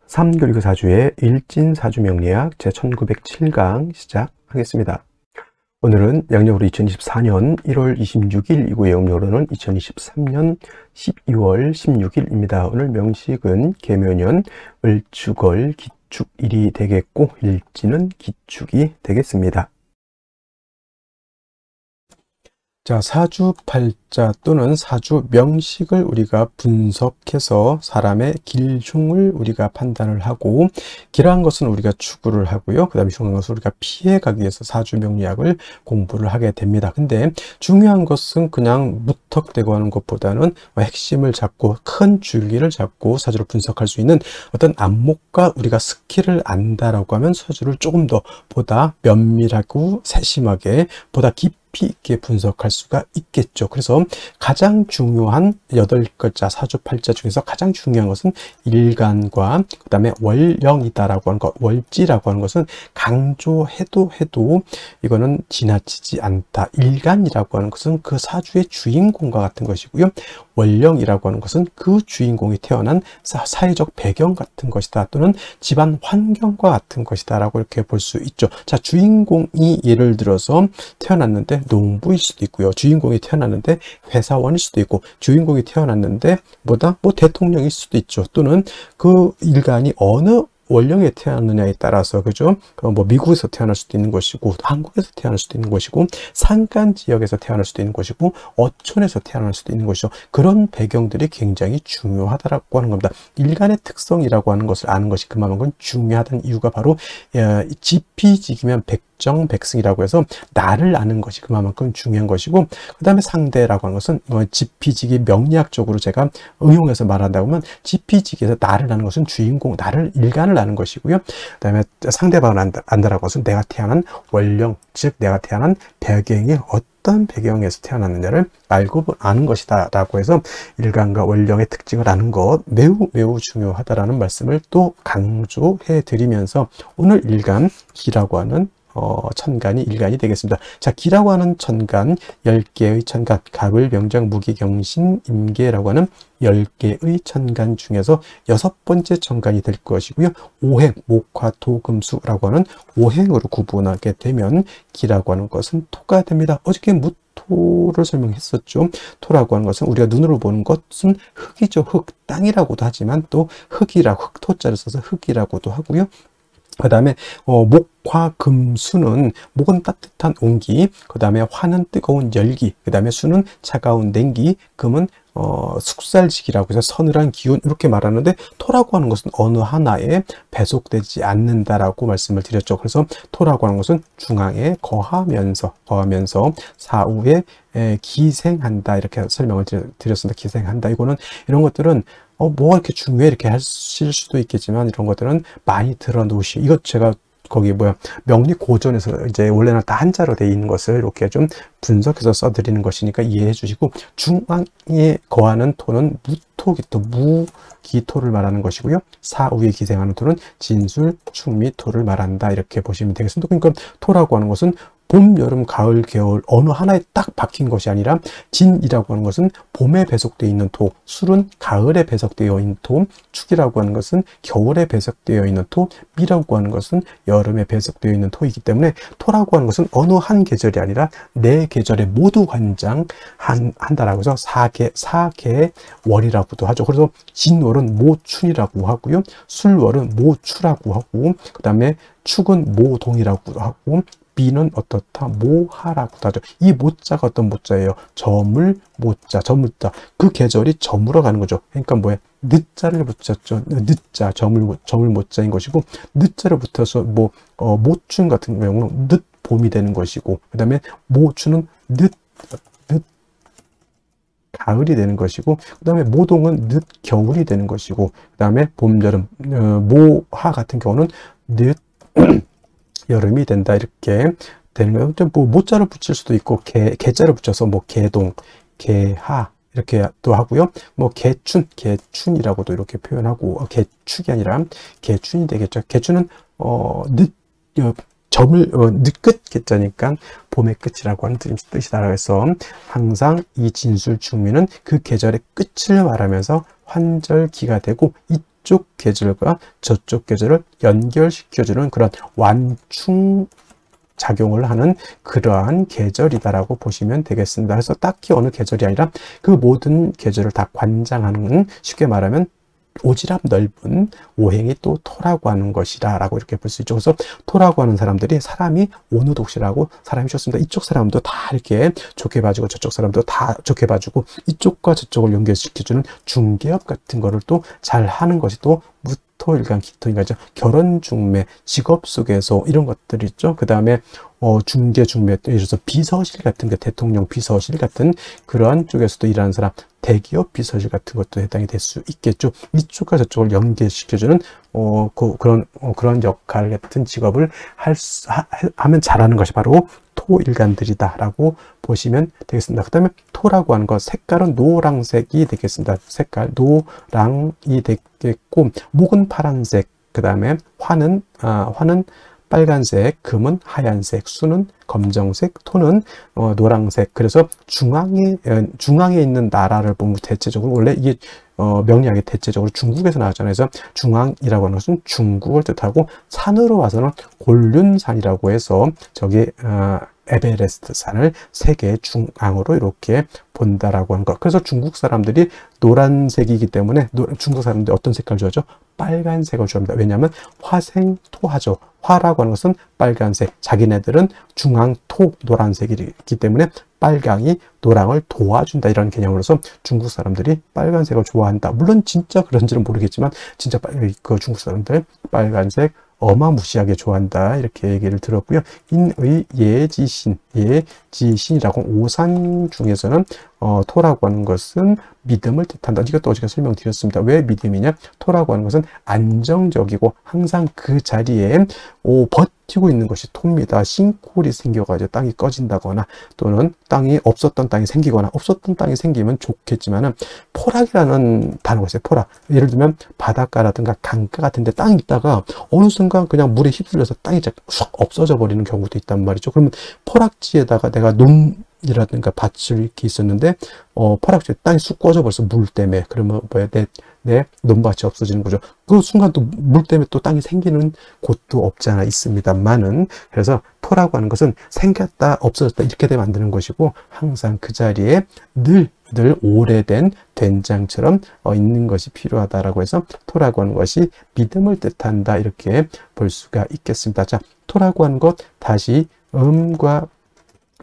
3교육사주의 일진사주명리학 제1907강 시작하겠습니다. 오늘은 양력으로 2024년 1월 26일이고요. 음력으로는 2023년 12월 16일입니다. 오늘 명식은 계묘년 을축월 기축일이 되겠고 일진은 기축이 되겠습니다. 자, 사주팔자 또는 사주명식을 우리가 분석해서 사람의 길흉을 우리가 판단을 하고, 길한 것은 우리가 추구를 하고요. 그 다음에 흉한 것은 우리가 피해가기 위해서 사주명리학을 공부를 하게 됩니다. 근데 중요한 것은 그냥 무턱대고 하는 것보다는 핵심을 잡고 큰 줄기를 잡고 사주를 분석할 수 있는 어떤 안목과 우리가 스킬을 안다라고 하면 사주를 조금 더 보다 면밀하고 세심하게 보다 깊이 있게 분석할 수가 있겠죠. 그래서 가장 중요한 8글자 사주팔자 중에서 가장 중요한 것은 일간과 그 다음에 월령이다라고 하는 것, 월지라고 하는 것은 강조해도 이거는 지나치지 않다. 일간이라고 하는 것은 그 사주의 주인공과 같은 것이고요. 월령이라고 하는 것은 그 주인공이 태어난 사회적 배경 같은 것이다, 또는 집안 환경과 같은 것이다 라고 이렇게 볼 수 있죠. 자, 주인공이 예를 들어서 태어났는데 농부일 수도 있고요. 주인공이 태어났는데 회사원일 수도 있고, 주인공이 태어났는데 대통령일 수도 있죠. 또는 그 일간이 어느 월령에 태어났느냐에 따라서, 그죠? 미국에서 태어날 수도 있는 것이고, 한국에서 태어날 수도 있는 것이고, 산간 지역에서 태어날 수도 있는 것이고, 어촌에서 태어날 수도 있는 것이죠. 그런 배경들이 굉장히 중요하다라고 하는 겁니다. 일간의 특성이라고 하는 것을 아는 것이 그만큼 중요하다는 이유가 바로 지피지기면 백정백승이라고 해서 나를 아는 것이 그만큼 중요한 것이고, 그 다음에 상대라고 하는 것은 지피지기 명리학적으로 제가 응용해서 말한다고 하면, 지피지기에서 나를 아는 것은 주인공, 나를 일간을 아는 것이고요. 그 다음에 상대방을 안다라고 것은 내가 태어난 월령, 즉 내가 태어난 배경이 어떤 배경에서 태어났느냐를 알고 아는 것이다 라고 해서 일간과 월령의 특징을 아는 것 매우 중요하다라는 말씀을 또 강조해 드리면서, 오늘 일간 기라고 하는 천간이 일간이 되겠습니다. 자, 기라고 하는 천간, 10개의 천간, 갑을, 병장, 무기, 경신, 임계라고 하는 10개의 천간 중에서 6번째 천간이 될 것이고요. 오행, 목화, 토, 금, 수라고 하는 오행으로 구분하게 되면 기라고 하는 것은 토가 됩니다. 어저께 무토를 설명했었죠. 토라고 하는 것은 우리가 눈으로 보는 것은 흙이죠. 흙, 땅이라고도 하지만 또 흙이라고, 흙토자를 써서 흙이라고도 하고요. 그 다음에 목화 금수는, 목은 따뜻한 온기, 그 다음에 화는 뜨거운 열기, 그 다음에 수는 차가운 냉기, 금은 숙살지기라고 해서 서늘한 기운, 이렇게 말하는데, 토라고 하는 것은 어느 하나에 배속되지 않는다라고 말씀을 드렸죠. 그래서 토라고 하는 것은 중앙에 거하면서 사후에 기생한다, 이렇게 설명을 드렸습니다. 기생한다. 이런 것들은 뭐가 이렇게 중요해 이렇게 하실 수도 있겠지만, 이런 것들은 많이 들어놓으시고, 이것 제가 명리 고전에서 이제 원래는 다 한자로 되어 있는 것을 이렇게 좀 분석해서 써드리는 것이니까 이해해 주시고, 중앙에 거하는 토는 무토기토, 무기토를 말하는 것이고요. 사후에 기생하는 토는 진술, 충미토를 말한다, 이렇게 보시면 되겠습니다. 그러니까 토라고 하는 것은 봄, 여름, 가을, 겨울 어느 하나에 딱 박힌 것이 아니라, 진이라고 하는 것은 봄에 배속되어 있는 토, 술은 가을에 배속되어 있는 토, 축이라고 하는 것은 겨울에 배속되어 있는 토, 미라고 하는 것은 여름에 배속되어 있는 토이기 때문에, 토라고 하는 것은 어느 한 계절이 아니라 네 계절에 모두 관장한다라고 해서 사계월이라고도 하죠. 그래서 진월은 모춘이라고 하고요. 술월은 모추라고 하고, 그 다음에 축은 모동이라고도 하고, 비는 어떻다? 모하라고도 하죠. 이 모자가 어떤 모자예요? 저물 모자, 저물자. 그 계절이 저물어 가는 거죠. 그러니까 늦자를 붙였죠. 늦자, 저물 모자인 것이고, 늦자를 붙여서 모춘 같은 경우는 늦 봄이 되는 것이고, 그 다음에 모추는 늦 가을이 되는 것이고, 그 다음에 모동은 늦 겨울이 되는 것이고, 그 다음에 봄, 여름, 모하 같은 경우는 늦 여름이 된다, 이렇게 되는 거예요. 좀 모자를 붙일 수도 있고, 개자를 붙여서 개동, 개하 이렇게 또 하고요. 개춘이라고도 이렇게 표현하고, 개축이 아니라 개춘이 되겠죠. 개춘은 늦끝 개자니까 봄의 끝이라고 하는 뜻이다라고 해서, 항상 이 진술 충미는 그 계절의 끝을 말하면서 환절기가 되고, 이쪽 계절과 저쪽 계절을 연결시켜주는 그런 완충 작용을 하는 그러한 계절이다라고 보시면 되겠습니다. 그래서 딱히 어느 계절이 아니라 그 모든 계절을 다 관장하는, 쉽게 말하면 오지랖 넓은 오행이 또 토라고 하는 것이다 라고 이렇게 볼 수 있죠. 그래서 토라고 하는 사람들이 사람이 오누독시라고 사람이 좋습니다. 이쪽 사람도 다 이렇게 좋게 봐주고 저쪽 사람도 다 좋게 봐주고 이쪽과 저쪽을 연결시켜주는 중개업 같은 거를 또 잘 하는 것이 또 무토일간 기토일간이죠. 결혼 중매, 직업 속에서 이런 것들이 있죠. 그 다음에 중개 중매, 예를 들어서 비서실 같은 게, 대통령 비서실 같은 그러한 쪽에서도 일하는 사람, 대기업 비서실 같은 것도 해당이 될 수 있겠죠. 이쪽과 저쪽을 연계시켜주는 그런 역할 같은 직업을 하면 잘하는 것이 바로 토일간들이다라고 보시면 되겠습니다. 그 다음에 토라고 하는 것, 색깔은 노란색이 되겠습니다. 색깔 노랑이 되겠고, 목은 파란색, 그 다음에 화는 빨간색, 금은 하얀색, 수는 검정색, 토는 노란색. 그래서 중앙에 있는 나라를 보면 대체적으로 원래 이게 명리학이 대체적으로 중국에서 나왔잖아요. 그래서 중앙이라고 하는 것은 중국을 뜻하고, 산으로 와서는 곤륜산이라고 해서 저기 에베레스트 산을 세계 중앙으로 이렇게 본다라고 하는 것. 그래서 중국 사람들이 노란색이기 때문에 중국 사람들이 어떤 색깔을 좋아하죠? 빨간색을 좋아합니다. 왜냐하면 화생토하죠. 화라고 하는 것은 빨간색, 자기네들은 중앙토 노란색이기 때문에 빨강이 노랑을 도와준다, 이런 개념으로서 중국 사람들이 빨간색을 좋아한다. 물론 진짜 그런지는 모르겠지만 진짜 그 중국 사람들 빨간색 어마무시하게 좋아한다, 이렇게 얘기를 들었고요. 인의 예지신이라고, 오산 중에서는 토라고 하는 것은 믿음을 뜻한다. 이것도 어제가 설명드렸습니다. 왜 믿음이냐? 토라고 하는 것은 안정적이고 항상 그 자리에 버티고 있는 것이 토입니다. 싱크홀이 생겨가지고 땅이 꺼진다거나, 또는 없었던 땅이 생기거나, 없었던 땅이 생기면 좋겠지만은, 포락이라는 단어가 있어요. 포락. 예를 들면 바닷가라든가 강가 같은 데 땅이 있다가 어느 순간 그냥 물에 휩쓸려서 땅이 쑥 없어져 버리는 경우도 있단 말이죠. 그러면 포락지에다가 내가 논이라든가 밭을 이렇게 있었는데 포락지에 땅이 쑥 꺼져 버려서 물 때문에, 그러면 뭐야, 내 논밭이 없어지는 거죠. 그 순간 또 물 때문에 또 땅이 생기는 곳도 없지 않아 있습니다만은, 그래서 토라고 하는 것은 생겼다 없어졌다 이렇게 되면 안 되는 것이고, 항상 그 자리에 늘 오래된 된장처럼 있는 것이 필요하다라고 해서 토라고 하는 것이 믿음을 뜻한다, 이렇게 볼 수가 있겠습니다. 자, 토라고 하는 것 다시 음과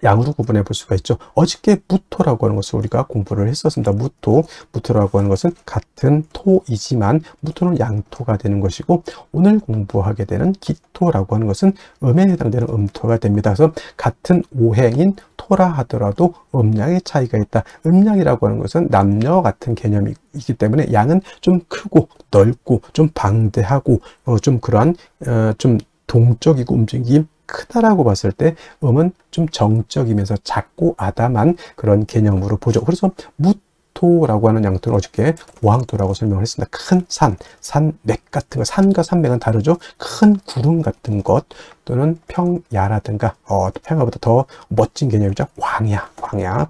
양으로 구분해 볼 수가 있죠. 어저께 무토라고 하는 것을 우리가 공부를 했었습니다. 무토라고 하는 것은 같은 토이지만 무토는 양토가 되는 것이고, 오늘 공부하게 되는 기토라고 하는 것은 음에 해당되는 음토가 됩니다. 그래서 같은 오행인 토라 하더라도 음양의 차이가 있다. 음양이라고 하는 것은 남녀 같은 개념이기 때문에 양은 좀 크고 넓고 좀 방대하고 좀 그러한 좀 동적이고 움직임이 크다라고 봤을 때, 음은 좀 정적이면서 작고 아담한 그런 개념으로 보죠. 그래서 무토라고 하는 양토는 어저께 고항토라고 설명을 했습니다. 큰 산맥 같은 거, 산과 산맥은 다르죠. 큰 구름 같은 것, 또는 평야라든가 평야보다 더 멋진 개념이죠.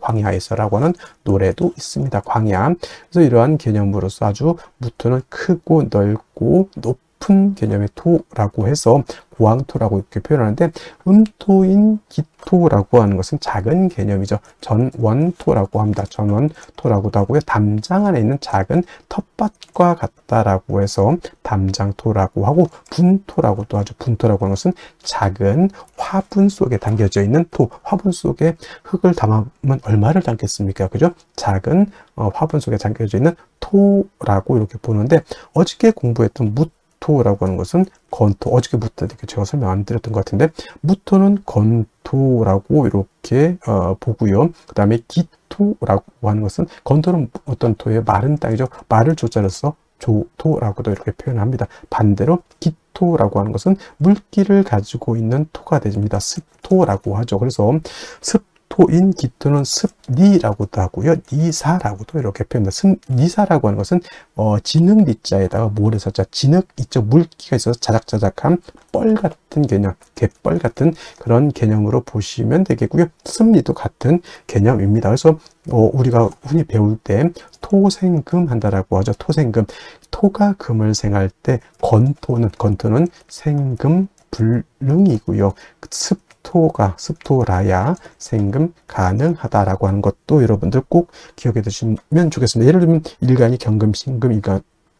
광야에서라고 하는 노래도 있습니다. 광야. 그래서 이러한 개념으로서 아주 무토는 크고 넓고 높은 개념의 토라고 해서 고항토라고 이렇게 표현하는데, 음토인 기토라고 하는 것은 작은 개념이죠. 전원토라고 합니다. 전원토라고도 하고요. 담장 안에 있는 작은 텃밭과 같다라고 해서 담장토라고 하고, 분토라고도 하죠. 분토라고 하는 것은 작은 화분 속에 담겨져 있는 토. 화분 속에 흙을 담으면 얼마를 담겠습니까? 그죠? 작은 화분 속에 담겨져 있는 토라고 이렇게 보는데, 어저께 공부했던 무토라고 하는 것은 건토, 어저께부터 제가 설명 안 드렸던 것 같은데, 무토는 건토라고 이렇게 보고요. 그 다음에 기토라고 하는 것은, 건토는 어떤 토예요? 마른 땅이죠. 말을 조자를 써 조토라고도 이렇게 표현합니다. 반대로 기토라고 하는 것은 물기를 가지고 있는 토가 됩니다. 습토라고 하죠. 그래서 무토인 기토는 습니라고도 하고요. 니사라고도 이렇게 표현합니다. 습니사라고 하는 것은 진흙 니자에다가 모래사자, 진흙 이쪽 물기가 있어서 자작자작한 뻘 같은 개념, 갯벌 같은 그런 개념으로 보시면 되겠고요. 습니도 같은 개념입니다. 그래서 우리가 흔히 배울 때 토생금 한다라고 하죠. 토생금. 토가 금을 생할 때 건토는 생금 불능이고요. 습토라야 생금 가능하다라고 하는 것도 여러분들 꼭 기억해 두시면 좋겠습니다. 예를 들면 일간이 경금, 신금,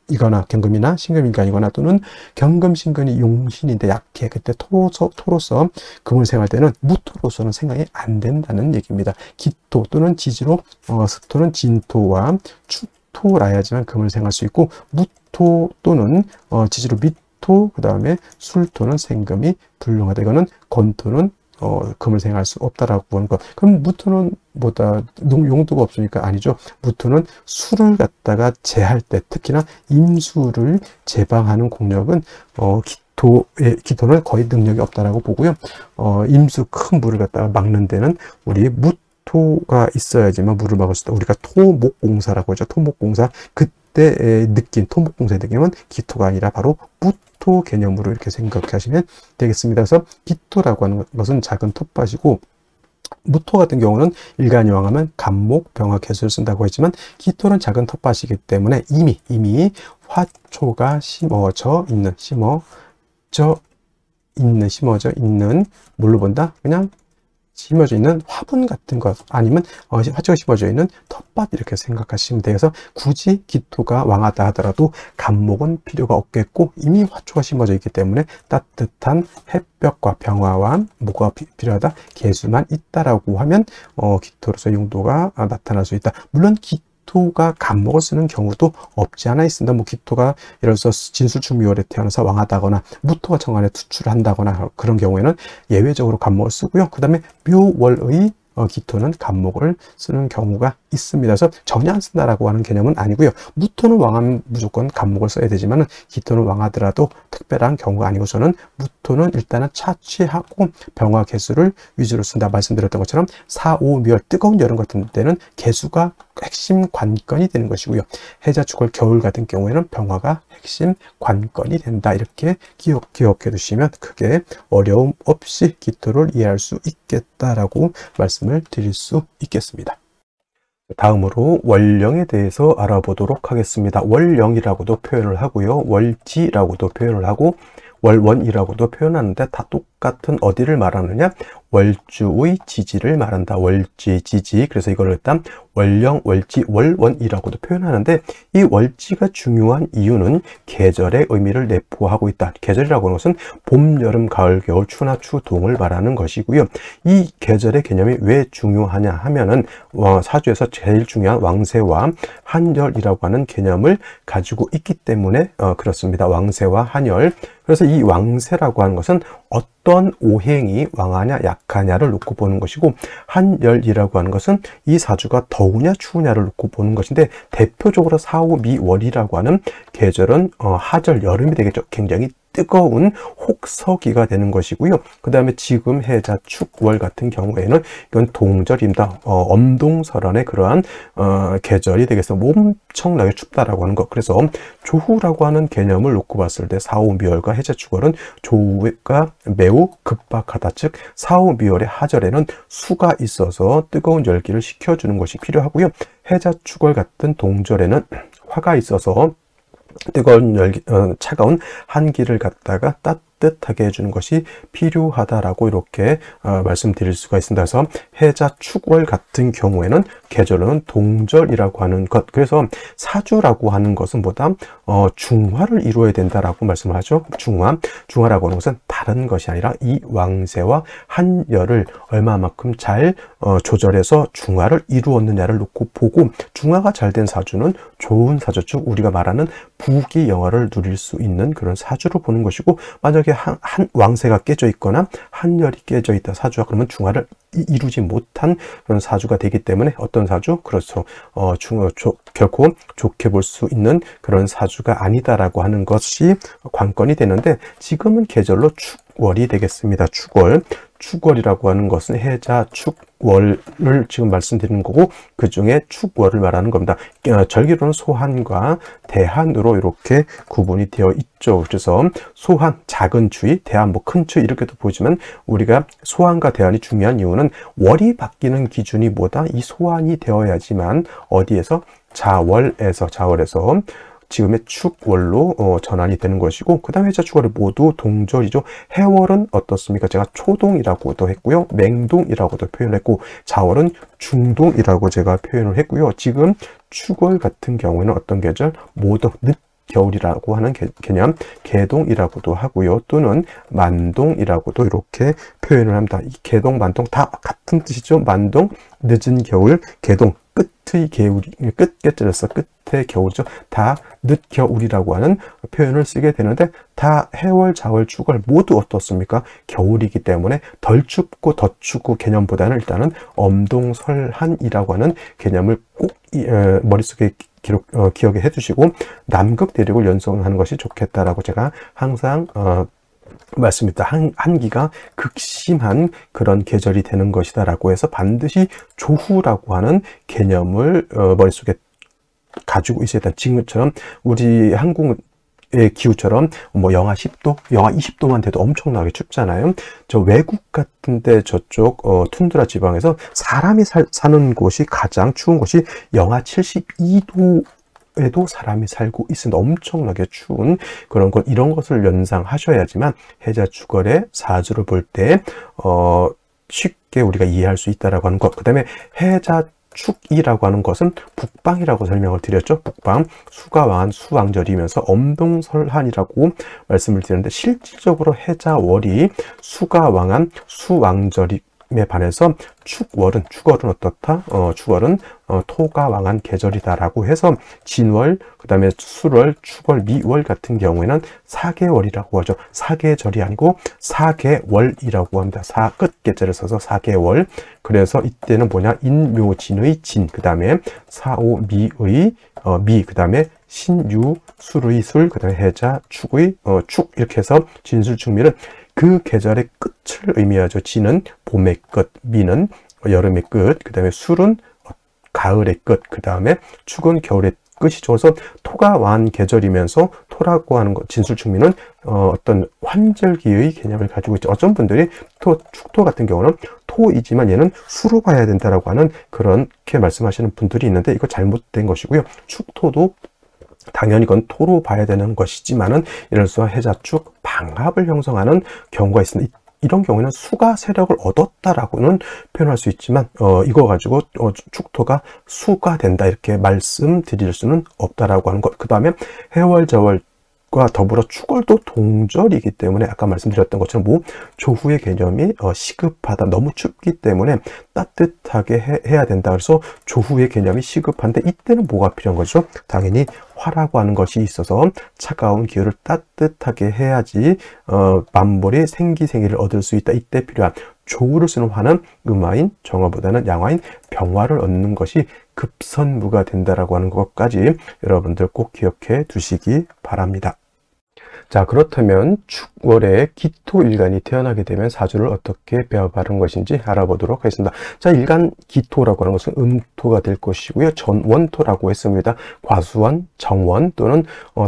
이거나 경금이나 신금인간이거나 또는 경금, 신금이 용신인데 약해. 그때 토로서 금을 생할 때는 무토로서는 생각이 안 된다는 얘기입니다. 기토 또는 지지로 습토는 진토와 축토라야지만 금을 생할 수 있고, 무토 또는 지지로 미토, 그 다음에 술토는 생금이 불능하다. 이거는 건토는 금을 생할 수 없다라고 하는 것. 그럼 무토는 뭐다 용도가 없으니까 아니죠. 무토는 술을 갖다가 제할 때, 특히나 임수를 제방하는 공력은 기토는 거의 능력이 없다라고 보고요. 임수 큰 물을 갖다가 막는 데는 우리 무토가 있어야지만 물을 막을 수 있다. 우리가 토목공사라고 하죠. 토목공사. 그때 느낀 토목공사의 느낌은 기토가 아니라 바로 무토 개념으로 이렇게 생각하시면 되겠습니다. 그래서 기토라고 하는 것은 작은 텃밭이고, 무토 같은 경우는 일간이왕하면 간목, 병화, 개수를 쓴다고 했지만, 기토는 작은 텃밭이기 때문에 이미 화초가 심어져 있는 뭘로 본다? 그냥 심어져 있는 화분 같은 것, 아니면 화초가 심어져 있는 텃밭, 이렇게 생각하시면 돼요. 그래서 굳이 기토가 왕하다 하더라도 간목은 필요가 없겠고, 이미 화초가 심어져 있기 때문에 따뜻한 햇볕과 병화와 뭐가 필요하다? 개수만 있다라고 하면 기토로서 용도가 나타날 수 있다. 물론 기토가 간목을 쓰는 경우도 없지 않아 있습니다. 기토가 예를 들어서 진술충미월에 태어나서 왕하다거나 무토가 정관에 투출을 한다거나 그런 경우에는 예외적으로 간목을 쓰고요. 그 다음에 묘월의 기토는 간목을 쓰는 경우가 있습니다. 그래서 전혀 안 쓴다라고 하는 개념은 아니고요. 무토는 왕하면 무조건 간목을 써야 되지만, 기토는 왕하더라도 특별한 경우가 아니고서는 무토는 일단은 차취하고 병화 개수를 위주로 쓴다. 말씀드렸던 것처럼 4, 5, 묘 뜨거운 여름 같은 때는 개수가 핵심 관건이 되는 것이고요. 해자, 축월, 겨울 같은 경우에는 병화가 핵심 관건이 된다. 이렇게 기억해 두시면 크게 어려움 없이 기토를 이해할 수 있겠다라고 말씀을 드릴 수 있겠습니다. 다음으로 월령에 대해서 알아보도록 하겠습니다. 월령이라고도 표현을 하고요. 월지라고도 표현을 하고 월원이라고도 표현하는데 다 똑같은 어디를 말하느냐? 월주의 지지를 말한다. 월지, 지지. 그래서 이걸 일단 월령, 월지, 월원이라고도 표현하는데, 이 월지가 중요한 이유는 계절의 의미를 내포하고 있다. 계절이라고 하는 것은 봄, 여름, 가을, 겨울, 추나 추, 동을 말하는 것이고요. 이 계절의 개념이 왜 중요하냐 하면은 사주에서 제일 중요한 왕세와 한열이라고 하는 개념을 가지고 있기 때문에 그렇습니다. 왕세와 한열. 그래서 이 왕세라고 하는 것은 어떤 오행이 왕하냐 약하냐를 놓고 보는 것이고, 한열이라고 하는 것은 이 사주가 더우냐 추우냐를 놓고 보는 것인데, 대표적으로 사오미월이라고 하는 계절은 하절, 여름이 되겠죠. 굉장히 뜨거운 혹서기가 되는 것이고요. 그 다음에 지금 해자, 축월 같은 경우에는 이건 동절입니다. 엄동설한의 그러한 계절이 되겠습니다. 엄청나게 춥다라고 하는 것. 그래서 조후라고 하는 개념을 놓고 봤을 때 사오미월과 해자, 축월은 조후가 매우 급박하다. 즉 사오미월의 하절에는 수가 있어서 뜨거운 열기를 식혀주는 것이 필요하고요. 해자, 축월 같은 동절에는 화가 있어서 뜨거운 열기, 차가운 한기를 갖다가 따뜻하게 해주는 것이 필요하다라고 이렇게 말씀드릴 수가 있습니다. 그래서 해자, 축월 같은 경우에는 계절은 동절이라고 하는 것. 그래서 사주라고 하는 것은 보다 중화를 이루어야 된다라고 말씀을 하죠. 중화라고 하는 것은 다른 것이 아니라 이 왕세와 한열을 얼마만큼 잘 조절해서 중화를 이루었느냐를 놓고 보고, 중화가 잘 된 사주는 좋은 사주, 즉 우리가 말하는 부귀영화를 누릴 수 있는 그런 사주로 보는 것이고, 만약에 한 왕세가 깨져 있거나 한열이 깨져 있다 사주가, 그러면 중화를 이루지 못한 그런 사주가 되기 때문에 어떤 사주? 그렇죠. 결코 좋게 볼 수 있는 그런 사주가 아니다라고 하는 것이 관건이 되는데, 지금은 계절로 축월이 되겠습니다. 축월이라고 하는 것은 해자, 축월을 지금 말씀드리는 거고, 그 중에 축월을 말하는 겁니다. 절기로는 소한과 대한으로 이렇게 구분이 되어 있죠. 그래서 소한, 작은 추위, 대한, 뭐 큰 추위 이렇게도 보지만, 우리가 소한과 대한이 중요한 이유는 월이 바뀌는 기준이 뭐다? 이 소한이 되어야지만 어디에서? 자월에서 지금의 축월로 전환이 되는 것이고, 그 다음에 해자 축월이 모두 동절이죠. 해월은 어떻습니까? 제가 초동이라고도 했고요, 맹동이라고도 표현했고, 자월은 중동이라고 제가 표현을 했고요. 지금 축월 같은 경우에는 어떤 계절? 모덕, 늦겨울이라고 하는 개념, 개동이라고도 하고요, 또는 만동이라고도 이렇게 표현을 합니다. 이 개동, 만동 다 같은 뜻이죠. 만동, 늦은 겨울, 개동, 끝의 겨울이, 끝께절에서 끝의 겨울이죠. 다 늦겨울이라고 하는 표현을 쓰게 되는데, 다 해월, 자월, 축월 모두 어떻습니까? 겨울이기 때문에 덜 춥고 더 춥고 개념보다는 일단은 엄동설한이라고 하는 개념을 꼭 머릿속에 기억해 두시고, 남극 대륙을 연상하는 것이 좋겠다라고 제가 항상 맞습니다. 한기가 극심한 그런 계절이 되는 것이다 라고 해서 반드시 조후라고 하는 개념을 머릿속에 가지고 있어야 된다. 지금처럼 우리 한국의 기후처럼 뭐 영하 10도, 영하 20도만 돼도 엄청나게 춥잖아요. 저 외국 같은데 저쪽 툰드라 지방에서 사람이 사는 곳이 가장 추운 곳이 영하 72도 에도 사람이 살고 있으면 엄청나게 추운 그런 것, 이런 것을 연상하셔야지만 해자 축월의 사주를 볼 때 쉽게 우리가 이해할 수 있다라고 하는 것. 그 다음에 해자 축이라고 하는 것은 북방이라고 설명을 드렸죠. 북방, 수가 왕한 수왕절이면서 엄동설한이라고 말씀을 드렸는데, 실질적으로 해자월이 수가 왕한 수왕절이 에 반해서 축월은 어떻다? 축월은 토가 왕한 계절이다라고 해서 진월, 그 다음에 술월, 축월, 미월 같은 경우에는 사계월이라고 하죠. 사계절이 아니고 사계월이라고 합니다. 끝계절을 써서 사계월. 그래서 이때는 뭐냐? 인묘진의 진, 그 다음에 사오미의 미, 그 다음에 신유, 술의 술, 그 다음에 해자, 축의 축, 이렇게 해서 진술축미는 그 계절의 끝을 의미하죠. 진은 봄의 끝, 미는 여름의 끝, 그 다음에 술은 가을의 끝, 그 다음에 축은 겨울의 끝이죠. 그래서 토가 왕한 계절이면서 토라고 하는 것, 진술축미는 어떤 환절기의 개념을 가지고 있죠. 어떤 분들이 축토 같은 경우는 토이지만 얘는 수로 봐야 된다라고 하는 그렇게 말씀하시는 분들이 있는데, 이거 잘못된 것이고요. 축토도 당연히 그건 토로 봐야 되는 것이지만은, 예를 들어서 해자축, 방합을 형성하는 경우가 있습니다. 이런 경우에는 수가 세력을 얻었다라고는 표현할 수 있지만, 이거 가지고 축토가 수가 된다 이렇게 말씀드릴 수는 없다라고 하는 것. 그 다음에 해월, 자월 과 더불어 축월도 동절이기 때문에 아까 말씀드렸던 것처럼 조후의 개념이 시급하다, 너무 춥기 때문에 따뜻하게 해야 된다. 그래서 조후의 개념이 시급한데, 이때는 뭐가 필요한 거죠? 당연히 화라고 하는 것이 있어서 차가운 기후를 따뜻하게 해야지 만물이 생기생이를 얻을 수 있다. 이때 필요한 조후를 쓰는 화는 음화인 정화보다는 양화인 병화를 얻는 것이 급선무가 된다라고 하는 것까지 여러분들 꼭 기억해 두시기 바랍니다. 자, 그렇다면 축월에 기토일간이 태어나게 되면 사주를 어떻게 배워바른 것인지 알아보도록 하겠습니다. 자, 일간 기토라고 하는 것은 음토가 될 것이고요. 전원토라고 했습니다. 과수원, 정원 또는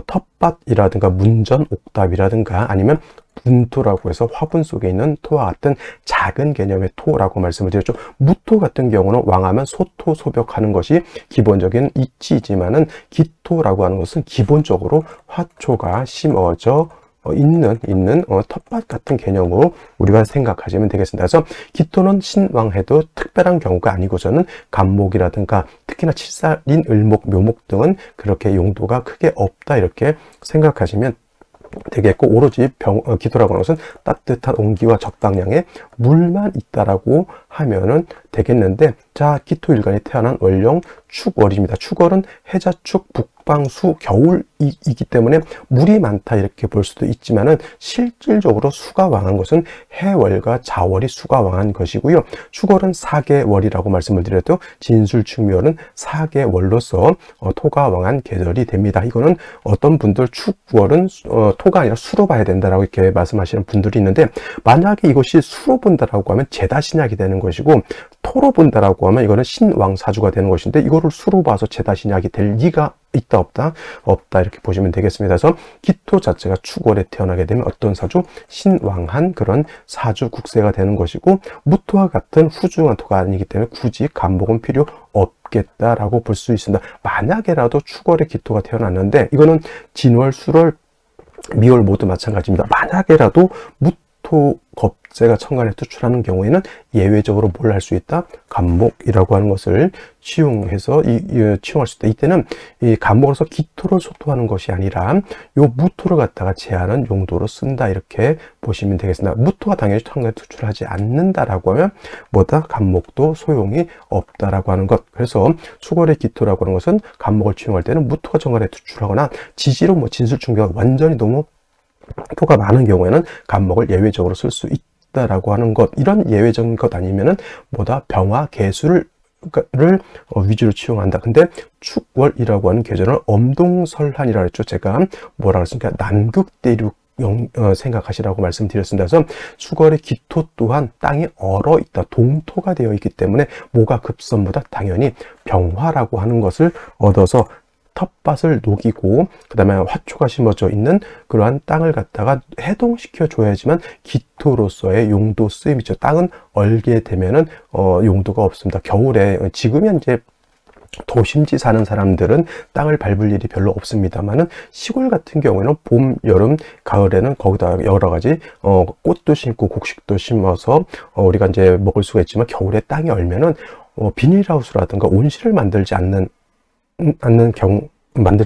텃밭이라든가 문전, 옥답이라든가 아니면 분토라고 해서 화분 속에 있는 토와 같은 작은 개념의 토라고 말씀을 드렸죠. 무토 같은 경우는 왕하면 소토, 소벽하는 것이 기본적인 이치이지만은 기토라고 하는 것은 기본적으로 화초가 심어져 있는 텃밭 같은 개념으로 우리가 생각하시면 되겠습니다. 그래서 기토는 신왕해도 특별한 경우가 아니고서는 간목이라든가 특히나 칠살인 을목, 묘목 등은 그렇게 용도가 크게 없다 이렇게 생각하시면 되겠고, 오로지 기토라고 하는 것은 따뜻한 온기와 적당량의 물만 있다라고 하면은 되겠는데, 자, 기토일간이 태어난 월령 축월입니다. 축월은 해자축, 북방수 겨울이기 때문에 물이 많다 이렇게 볼 수도 있지만은 실질적으로 수가 왕한 것은 해월과 자월이 수가 왕한 것이고요. 축월은 사계월이라고 말씀을 드렸죠. 진술축묘월은 사계월로서 토가 왕한 계절이 됩니다. 이거는 어떤 분들 축월은 토가 아니라 수로 봐야 된다라고 이렇게 말씀하시는 분들이 있는데, 만약에 이것이 수로 본다라고 하면 제다신약이 되는 것이고, 토로 본다라고 하면 이거는 신왕사주가 되는 것인데, 이거를 수로 봐서 제다신약이 될 리가 있다 없다? 없다 이렇게 보시면 되겠습니다. 그래서 기토 자체가 축월에 태어나게 되면 어떤 사주? 신왕한 그런 사주 국세가 되는 것이고, 무토와 같은 후중한 토가 아니기 때문에 굳이 간목은 필요 없겠다라고 볼 수 있습니다. 만약에라도 축월에 기토가 태어났는데, 이거는 진월, 술월, 미월 모두 마찬가지입니다. 만약에라도 무토 겁재가 천간에 투출하는 경우에는 예외적으로 뭘 할 수 있다? 간목이라고 하는 것을 치용해서 치용할 수 있다. 이때는 이 간목으로서 기토를 소토하는 것이 아니라 요 무토를 갖다가 제하는 용도로 쓴다 이렇게 보시면 되겠습니다. 무토가 당연히 천간에 투출하지 않는다라고 하면 뭐다? 간목도 소용이 없다라고 하는 것. 그래서 축월의 기토라고 하는 것은 간목을 치용할 때는 무토가 천간에 투출하거나 지지로 뭐 진술충교가 완전히 너무 토가 많은 경우에는 간목을 예외적으로 쓸 수 있다라고 하는 것. 이런 예외적인 것 아니면은 뭐다? 병화 개수를 위주로 치용한다. 근데 축월이라고 하는 계절은 엄동설한이라고 했죠. 제가 뭐라 그랬습니까? 남극대륙 생각하시라고 말씀드렸습니다. 그래서 축월의 기토 또한 땅이 얼어 있다, 동토가 되어 있기 때문에 뭐가 급선보다 당연히 병화라고 하는 것을 얻어서 텃밭을 녹이고 그 다음에 화초가 심어져 있는 그러한 땅을 갖다가 해동시켜 줘야지만 기토로서의 용도 쓰임이죠. 땅은 얼게 되면은 용도가 없습니다. 겨울에 지금 현재 도심지 사는 사람들은 땅을 밟을 일이 별로 없습니다만은 시골 같은 경우에는 봄, 여름, 가을에는 거기다 여러 가지 꽃도 심고 곡식도 심어서 우리가 이제 먹을 수가 있지만, 겨울에 땅이 얼면은 비닐하우스라든가 온실을 만들지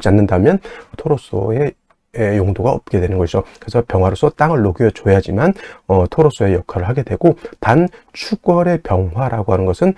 않는다면 토로서의 용도가 없게 되는 것이죠. 그래서 병화로서 땅을 녹여줘야지만 토로서의 역할을 하게 되고, 단 축월의 병화라고 하는 것은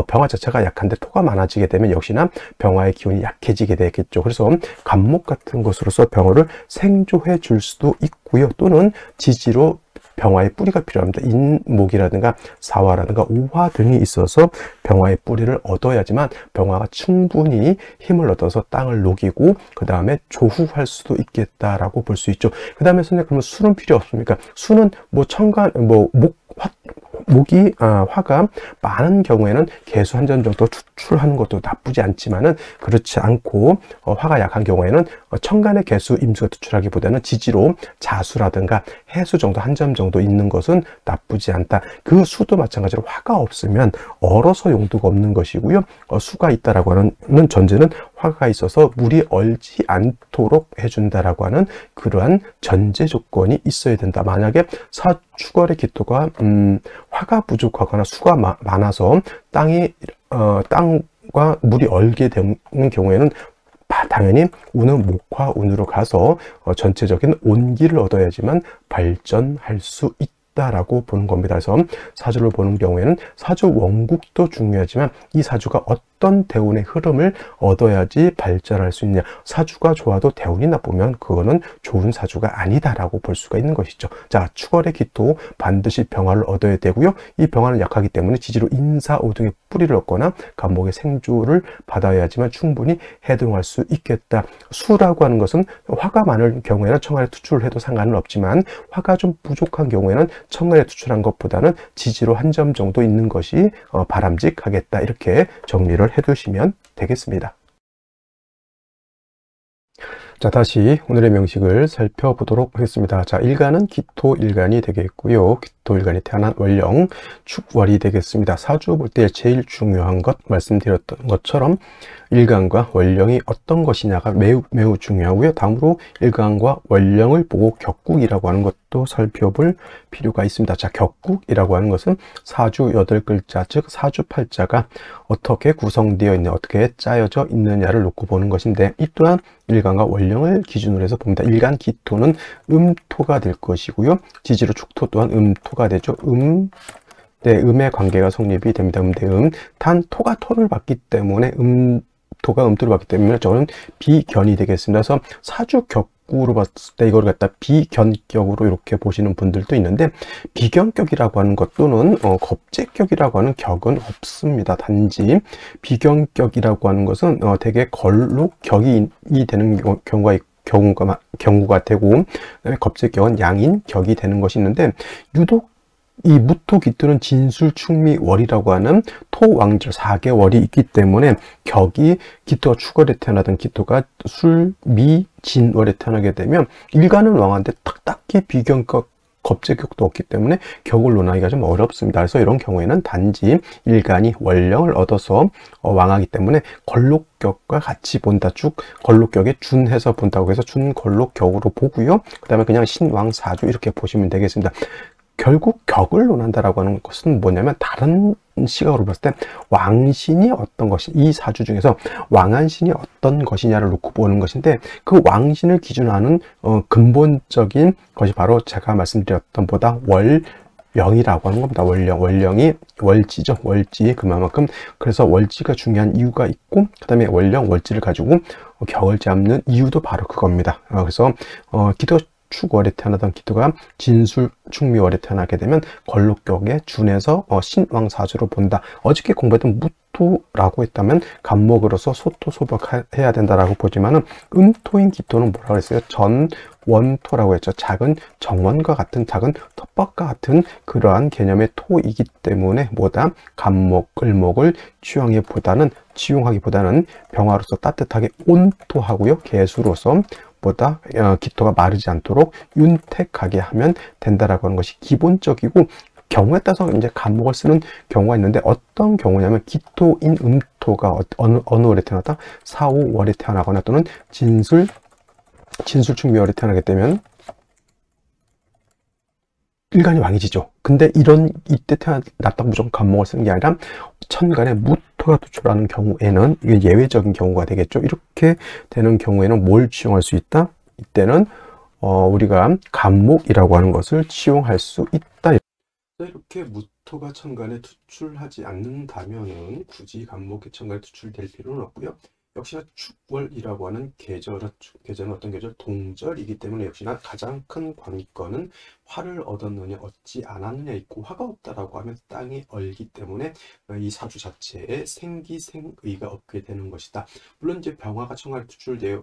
병화 자체가 약한데 토가 많아지게 되면 역시나 병화의 기운이 약해지게 되겠죠. 그래서 간목 같은 것으로서 병화를 생조해 줄 수도 있고요. 또는 지지로 병화의 뿌리가 필요합니다. 인목이라든가 사화라든가 오화 등이 있어서 병화의 뿌리를 얻어야지만 병화가 충분히 힘을 얻어서 땅을 녹이고 그 다음에 조후할 수도 있겠다라고 볼 수 있죠. 그 다음에 선생님, 그러면 수는 필요 없습니까? 수는 뭐 천간, 화가 많은 경우에는 개수 한 점 정도 추출하는 것도 나쁘지 않지만은, 그렇지 않고 화가 약한 경우에는 천간의 개수 임수가 투출하기보다는 지지로 자수라든가 해수 정도 한 점 정도 있는 것은 나쁘지 않다. 그 수도 마찬가지로 화가 없으면 얼어서 용도가 없는 것이고요. 수가 있다라고 하는 전제는 화가 있어서 물이 얼지 않도록 해준다라고 하는 그러한 전제 조건이 있어야 된다. 만약에 축월의 기토가 화가 부족하거나 수가 많아서 땅과 물이 얼게 되는 경우에는 당연히 운은 목화운으로 가서 전체적인 온기를 얻어야지만 발전할 수 있다라고 보는 겁니다. 그래서 사주를 보는 경우에는 사주 원국도 중요하지만 이 사주가 어떤 대운의 흐름을 얻어야지 발전할 수 있냐. 사주가 좋아도 대운이 나쁘면 그거는 좋은 사주가 아니다라고 볼 수가 있는 것이죠. 자, 축월의 기토 반드시 병화를 얻어야 되고요. 이 병화는 약하기 때문에 지지로 인사오등의 뿌리를 얻거나 간목의 생조를 받아야지만 충분히 해동할 수 있겠다. 수라고 하는 것은 화가 많은 경우에는 천간에 투출을 해도 상관은 없지만, 화가 좀 부족한 경우에는 천간에 투출한 것보다는 지지로 한 점 정도 있는 것이 바람직하겠다. 이렇게 정리를 해두시면 되겠습니다. 자, 다시 오늘의 명식을 살펴보도록 하겠습니다. 자, 일간은 기토일간이 되겠고요. 기토일간이 태어난 월령, 축월이 되겠습니다. 사주 볼 때 제일 중요한 것 말씀드렸던 것처럼 일간과 월령이 어떤 것이냐가 매우 중요하고요. 다음으로 일간과 월령을 보고 격국이라고 하는 것도 살펴볼 필요가 있습니다. 자, 격국이라고 하는 것은 사주 8글자, 즉 사주 8자가 어떻게 구성되어 있냐, 어떻게 짜여져 있느냐를 놓고 보는 것인데, 이 또한 일간과 월령을 기준으로 해서 봅니다. 일간 기토는 음토가 될 것이고요. 지지로 축토 또한 음토가 되죠. 음의 관계가 성립이 됩니다. 음대 단 토가 토를 받기 때문에 토가 음토로 봤기 때문에 저는 비견이 되겠습니다. 그래서 사주격구로 봤을 때 이걸 갖다 비견격으로 이렇게 보시는 분들도 있는데, 비견격이라고 하는 것 또는 겁재격이라고 하는 격은 없습니다. 단지 비견격이라고 하는 것은 되게 걸록격이 되는 경우가 되고, 그다음에 겁재격은 양인 격이 되는 것이 있는데, 유독 이 무토 기토는 진술 충미 월이라고 하는 토왕절 4개월이 있기 때문에, 격이 기토가 축월에 태어나던 기토가 술, 미, 진월에 태어나게 되면 일간은 왕한데 딱히 비견격 겁재격도 없기 때문에 격을 논하기가 좀 어렵습니다. 그래서 이런 경우에는 단지 일간이 원령을 얻어서 왕하기 때문에 걸록격과 같이 본다. 쭉 걸록격에 준해서 본다고 해서 준걸록격으로 보고요. 그 다음에 그냥 신왕사주 이렇게 보시면 되겠습니다. 결국 격을 논한다라고 하는 것은 뭐냐면, 다른 시각으로 봤을 때 왕신이 어떤 것이, 이 사주 중에서 왕한신이 어떤 것이냐를 놓고 보는 것인데, 그 왕신을 기준하는 근본적인 것이 바로 제가 말씀드렸던 보다 월령이라고 하는 겁니다. 월령이 월지죠. 월지. 그만큼 그래서 월지가 중요한 이유가 있고, 그 다음에 월령 월지를 가지고 격을 잡는 이유도 바로 그겁니다. 그래서 기도 축월에 태어나던 기토가 진술 충미월에 태어나게 되면 걸록격에 준해서 신왕사주로 본다. 어저께 공부했던 무토라고 했다면 간목으로서 소토소벽해야 된다라고 보지만은, 음토인 기토는 뭐라고 했어요? 전원토라고 했죠. 작은 정원과 같은, 작은 텃밭과 같은 그러한 개념의 토이기 때문에 뭐다? 간목, 을목을 치용하기보다는 병화로서 따뜻하게 온토하고요. 개수로서 보다 기토가 마르지 않도록 윤택하게 하면 된다라고 하는 것이 기본적이고, 경우에 따라서 이제 간목을 쓰는 경우가 있는데, 어떤 경우냐면 기토인 음토가 어느 월에 태어났다? 4, 5월에 태어나거나 또는 진술충미월에 태어나게 되면 일간이 왕이지죠. 근데 이때 태어났다고 무조건 간목을 쓰는 게 아니라, 천간에 무토가 도출하는 경우에는 이게 예외적인 경우가 되겠죠. 이렇게 되는 경우에는 뭘 치용할 수 있다? 이때는 우리가 간목이라고 하는 것을 치용할 수 있다. 이렇게 무토가 천간에 투출하지 않는다면은 굳이 간목이 천간에 투출될 필요는 없고요. 역시나 축월이라고 하는 계절은 어떤 계절? 동절이기 때문에 역시나 가장 큰 관건은 화를 얻었느냐 얻지 않았느냐 있고, 화가 없다라고 하면 땅이 얼기 때문에 이 사주 자체에 생기생의가 없게 되는 것이다. 물론 이제 병화가 천간에 투출되어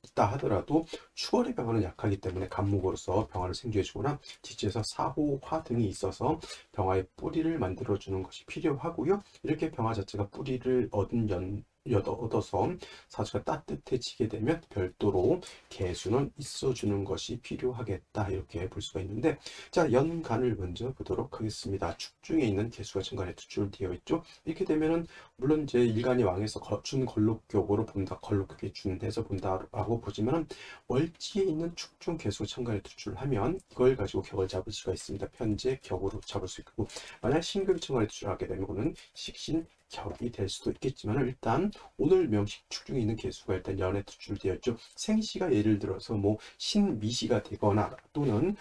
있다 하더라도 축월의 병화는 약하기 때문에 간목으로서 병화를 생겨주거나 지지에서 사호화 등이 있어서 병화의 뿌리를 만들어주는 것이 필요하고요. 이렇게 병화 자체가 뿌리를 얻어서 사주가 따뜻해지게 되면 별도로 개수는 있어주는 것이 필요하겠다, 이렇게 볼 수가 있는데, 자, 연간을 먼저 보도록 하겠습니다. 축중에 있는 개수가 천간에 투출되어 있죠. 이렇게 되면은 물론 이제 일간이 왕에서 준걸록격으로 본다, 걸록격에 준해서 본다라고 보지만은, 월지에 있는 축중 개수가 천간에 투출하면 이걸 가지고 격을 잡을 수가 있습니다. 편제 격으로 잡을 수 있고, 만약 신금이 천간에 투출하게 되면 그는 식신 격이 될 수도 있겠지만, 일단 오늘 명식 축중에 있는 개수가 일단 연에 투출되었죠. 생시가 예를 들어서 뭐 신미시가 되거나 또는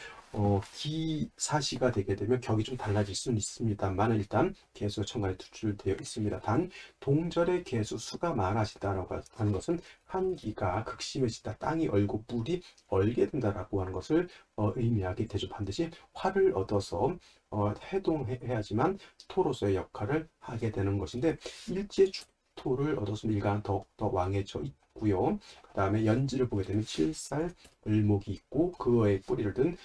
기사시가 되게 되면 격이 좀 달라질 수는 있습니다만, 일단 개수가 천간에 투출되어 있습니다. 단 동절의 개수 수가 많아지다라고 하는 것은 한기가 극심해지다, 땅이 얼고 뿔이 얼게 된다라고 하는 것을 의미하게 되죠. 반드시 화를 얻어서 해동해야지만 토로서의 역할을 하게 되는 것인데, 일지의 축토를 얻어서 일간 더욱더 왕해져 있고요. 그 다음에 연지를 보게 되면 칠살 을목이 있고, 그의 뿌리를 든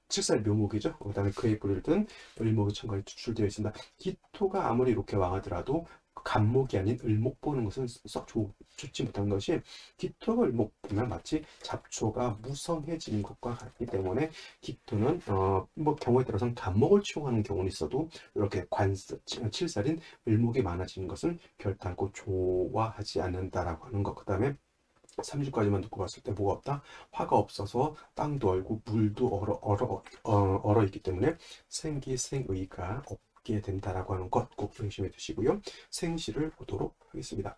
칠살 묘목이죠. 그 다음에 그의 뿌리를 든 을목이 천간에 투출되어 있습니다. 기토가 아무리 이렇게 왕하더라도 간목이 아닌 을목 보는 것은 썩 좋지 못한 것이, 기토가 을목 보면 마치 잡초가 무성해지는 것과 같기 때문에, 기토는 뭐 경우에 따라서는 간목을 치용하는 경우는 있어도 이렇게 칠살인 을목이 많아지는 것은 결단코 좋아하지 않는다라고 하는 것. 그 다음에 3주까지만 듣고 봤을 때 뭐가 없다? 화가 없어서 땅도 얼고 물도 얼어 있기 때문에 생기생의가 없게 된다라고 하는 것 꼭 명심해 두시고요. 생시를 보도록 하겠습니다.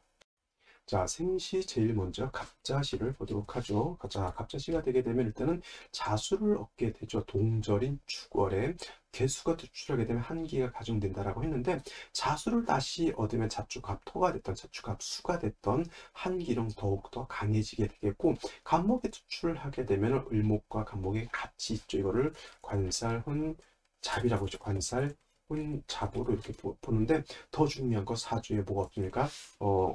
자, 생시 제일 먼저 갑자시를 보도록 하죠. 자, 갑자시가 되게 되면 일단은 자수를 얻게 되죠. 동절인 축월에 개수가 투출하게 되면 한기가 가중된다라고 했는데, 자수를 다시 얻으면 자축합 토가 됐던 자축합 수가 됐던 한기는 더욱더 강해지게 되겠고, 간목에 투출을 하게 되면 을목과 간목이 같이 있죠. 이거를 관살훈 잡이라고 했죠. 관살 잡으로 이렇게 보는데, 더 중요한 건 사주에 뭐가 없으니까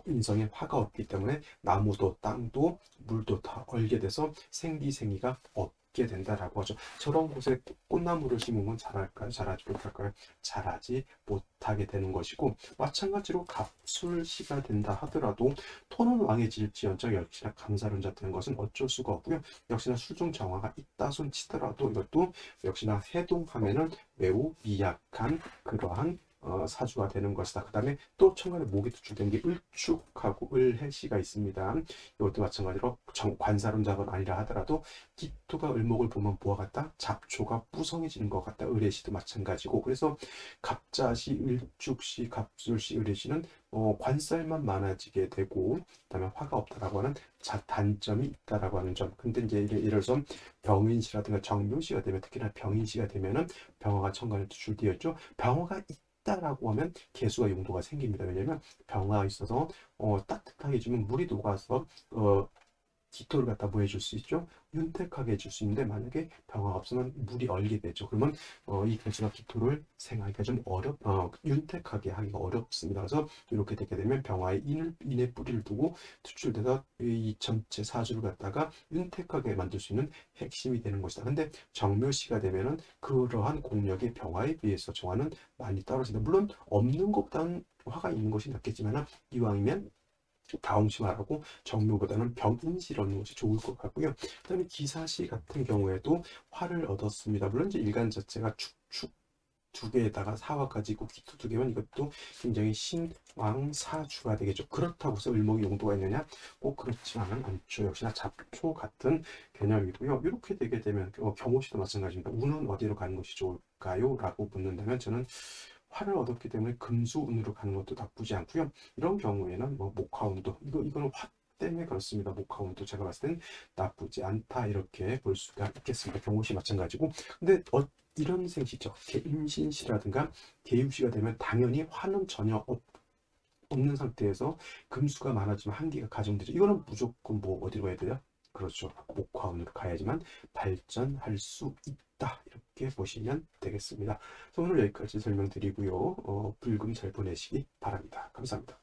인성에 화가 없기 때문에 나무도 땅도 물도 다 얼게 돼서 생기가 없게 된다라고 하죠. 저런 곳에 꽃나무를 심으면 자랄까요? 자라지 못할까요? 자라지 못하게 되는 것이고, 마찬가지로 갑술시가 된다 하더라도 토는 왕해질지언정 역시나 감사론자 되는 것은 어쩔 수가 없고요. 역시나 수중정화가 있다 손 치더라도 이것도 역시나 해동하면은 매우 미약한 그러한 사주가 되는 것이다. 그 다음에 또 천간에 목이 투출된 게 을축하고 을해시가 있습니다. 이것도 마찬가지로 관사론작은 아니라 하더라도 기토가 을목을 보면 뭐와 같다? 잡초가 뿌성해지는 것 같다. 을해시도 마찬가지고, 그래서 갑자시, 을축시, 갑술시, 을해시는 관살만 많아지게 되고, 그다음에 화가 없다라고 하는 단점이 있다라고 하는 점. 근데 이제 예를 들어서 병인시라든가 정묘시가 되면, 특히나 병인시가 되면은 병화가 천간에 투출되었죠. 병화가 있다라고 하면 개수가 용도가 생깁니다. 왜냐면 병화가 있어서 따뜻하게 해주면 물이 녹아서 기토를 갖다 뭐 해줄 수 있죠? 윤택하게 해줄 수 있는데, 만약에 병화가 없으면 물이 얼게 되죠. 그러면 이 개수가 기토를 생하기가 좀 윤택하게 하기가 어렵습니다. 그래서 이렇게 되게 되면 병화의 인의 뿌리를 두고 투출돼서 이 전체 사주를 갖다가 윤택하게 만들 수 있는 핵심이 되는 것이다. 근데 정묘시가 되면은 그러한 공력의 병화에 비해서 정화는 많이 떨어진다. 물론 없는 것보다는 화가 있는 것이 낫겠지만, 이왕이면 다홍시말하고 정묘보다는 병인시를 얻는 것이 좋을 것 같고요. 그 다음에 기사시 같은 경우에도 화를 얻었습니다. 물론 이제 일간 자체가 축축 두 개에다가 사화까지 있고 기토 두 개면 이것도 굉장히 신왕사주가 되겠죠. 그렇다고 해서 을목이 용도가 있느냐? 꼭 그렇지만은 않죠. 역시나 잡초 같은 개념이고요. 이렇게 되게 되면 경호시도 마찬가지입니다. 운은 어디로 가는 것이 좋을까요? 라고 묻는다면, 저는 화를 얻었기 때문에 금수운으로 가는 것도 나쁘지 않고요. 이런 경우에는 뭐 목화운도, 이거는 화 때문에 그렇습니다. 목화운도 제가 봤을 땐 나쁘지 않다, 이렇게 볼 수가 있겠습니다. 경호시 마찬가지고. 근데 이런 생시죠. 임신시라든가 개유시가 되면 당연히 화는 전혀 없는 상태에서 금수가 많아지면 한기가 가중되죠. 이거는 무조건 뭐 어디로 가야 돼요? 그렇죠. 목화운으로 가야지만 발전할 수 있다, 이렇게 보시면 되겠습니다. 그래서 오늘 여기까지 설명드리고요. 불금 잘 보내시기 바랍니다. 감사합니다.